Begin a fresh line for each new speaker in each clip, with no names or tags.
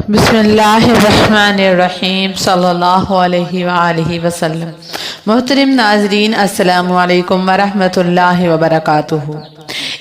बिस्मिल्लाहिर्रहमानिर्रहीम सल्लल्लाहु अलैहि वआलिहि वसल्लम। मोहतरम नाजरीन, अस्सलामु अलैकुम वरहमतुल्लाहि वबरकातुहू।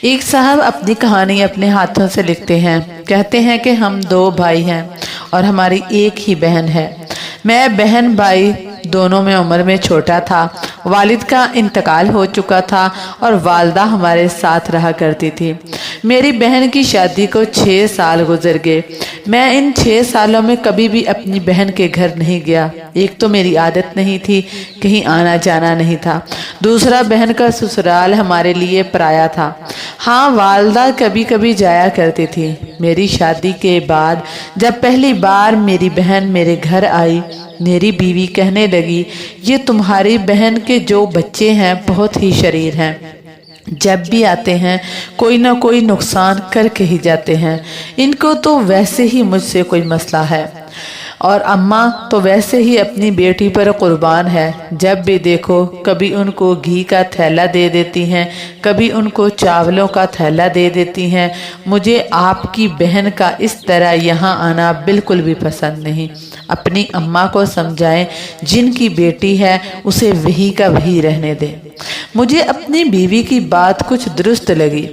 एक साहब अपनी कहानी अपने हाथों से लिखते हैं। कहते हैं कि हम दो भाई हैं और हमारी एक ही बहन है। मैं बहन भाई दोनों में उम्र में छोटा था। वालिद का इंतकाल हो चुका था और वालदा हमारे साथ रहा करती थी। मेरी बहन की शादी को 6 साल गुजर गए। मैं इन 6 सालों में कभी भी अपनी बहन के घर नहीं गया। एक तो मेरी आदत नहीं थी, कहीं आना जाना नहीं था। दूसरा, बहन का ससुराल हमारे लिए पराया था। हाँ, वालदा कभी कभी जाया करती थी। मेरी शादी के बाद जब पहली बार मेरी बहन मेरे घर आई, मेरी बीवी कहने लगी, ये तुम्हारी बहन के जो बच्चे हैं बहुत ही शरीर हैं। जब भी आते हैं कोई ना कोई नुकसान करके ही जाते हैं। इनको तो वैसे ही मुझसे कोई मसला है और अम्मा तो वैसे ही अपनी बेटी पर कुर्बान है। जब भी देखो कभी उनको घी का थैला दे देती हैं, कभी उनको चावलों का थैला दे देती हैं। मुझे आपकी बहन का इस तरह यहाँ आना बिल्कुल भी पसंद नहीं। अपनी अम्मा को समझाएं, जिनकी बेटी है उसे वही का वही रहने दें। मुझे अपनी बीवी की बात कुछ दुरुस्त लगी।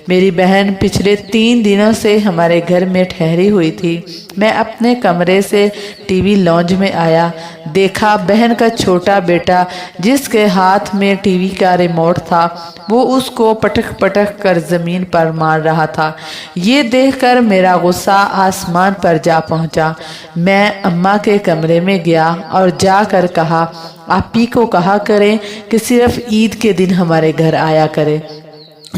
मेरी बहन पिछले 3 दिनों से हमारे घर में ठहरी हुई थी। मैं अपने कमरे से टीवी लॉन्ज में आया, देखा बहन का छोटा बेटा जिसके हाथ में टीवी का रिमोट था, वो उसको पटक पटक कर ज़मीन पर मार रहा था। ये देखकर मेरा गुस्सा आसमान पर जा पहुंचा। मैं अम्मा के कमरे में गया और जाकर कहा, आपी को कहा करें कि सिर्फ ईद के दिन हमारे घर आया करें।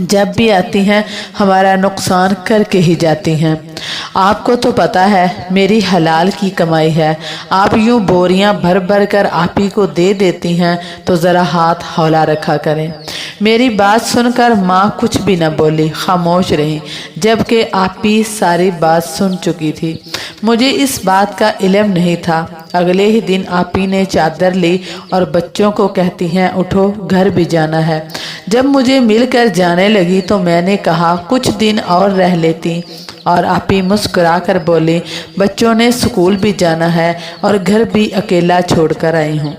जब भी आती हैं हमारा नुकसान करके ही जाती हैं। आपको तो पता है मेरी हलाल की कमाई है। आप यूं बोरियां भर भर कर आपी को दे देती हैं तो ज़रा हाथ हौला रखा करें। मेरी बात सुनकर माँ कुछ भी न बोली, खामोश रही, जबकि आपी सारी बात सुन चुकी थी। मुझे इस बात का इल्म नहीं था। अगले ही दिन आपी ने चादर ली और बच्चों को कहती हैं, उठो घर भी जाना है। जब मुझे मिलकर जाने लगी तो मैंने कहा कुछ दिन और रह लेती, और आपी मुस्कुरा कर बोली, बच्चों ने स्कूल भी जाना है और घर भी अकेला छोड़कर आई हूँ।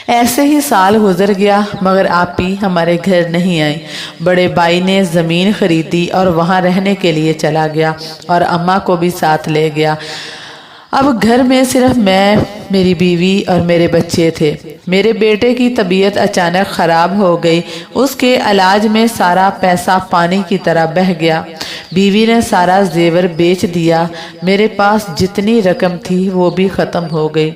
ऐसे ही साल गुजर गया मगर आपी हमारे घर नहीं आई। बड़े भाई ने ज़मीन खरीदी और वहाँ रहने के लिए चला गया और अम्मा को भी साथ ले गया। अब घर में सिर्फ मैं, मेरी बीवी और मेरे बच्चे थे। मेरे बेटे की तबीयत अचानक ख़राब हो गई। उसके इलाज में सारा पैसा पानी की तरह बह गया। बीवी ने सारा जेवर बेच दिया। मेरे पास जितनी रकम थी वो भी ख़त्म हो गई।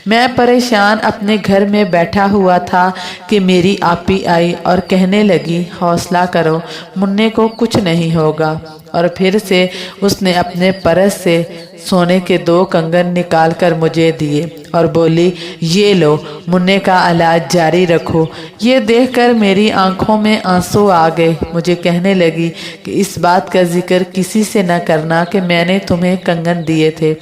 मैं परेशान अपने घर में बैठा हुआ था कि मेरी आपी आई और कहने लगी, हौसला करो, मुन्ने को कुछ नहीं होगा। और फिर से उसने अपने पर्स से सोने के 2 कंगन निकाल कर मुझे दिए और बोली, ये लो, मुन्ने का इलाज जारी रखो। ये देखकर मेरी आंखों में आंसू आ गए। मुझे कहने लगी कि इस बात का जिक्र किसी से न करना कि मैंने तुम्हें कंगन दिए थे।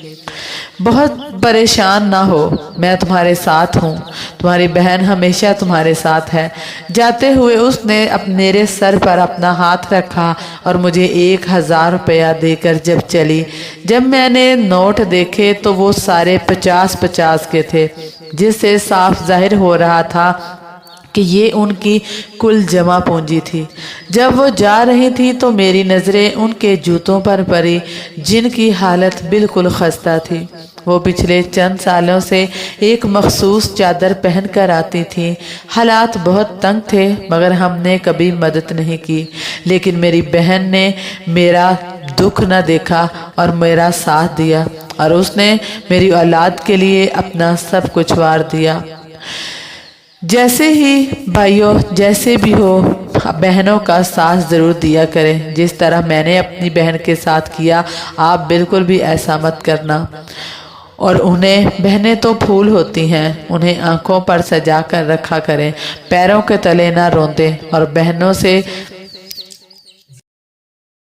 बहुत परेशान ना हो, मैं तुम्हारे साथ हूँ। तुम्हारी बहन हमेशा तुम्हारे साथ है। जाते हुए उसने मेरे सर पर अपना हाथ रखा और मुझे 1000 रुपया देकर जब चली। जब मैंने नोट देखे तो वो सारे 50-50 के थे, जिससे साफ जाहिर हो रहा था कि ये उनकी कुल जमा पूंजी थी। जब वो जा रही थी तो मेरी नज़रें उनके जूतों पर पड़ी, जिनकी हालत बिल्कुल खस्ता थी। वो पिछले चंद सालों से एक मखसूस चादर पहन कर आती थी। हालात बहुत तंग थे मगर हमने कभी मदद नहीं की। लेकिन मेरी बहन ने मेरा दुख न देखा और मेरा साथ दिया और उसने मेरी औलाद के लिए अपना सब कुछ वार दिया। जैसे ही भाइयों, जैसे भी हो, बहनों का साथ ज़रूर दिया करें। जिस तरह मैंने अपनी बहन के साथ किया, आप बिल्कुल भी ऐसा मत करना। और उन्हें, बहनें तो फूल होती हैं, उन्हें आंखों पर सजा कर रखा करें, पैरों के तले ना रोंदें और बहनों से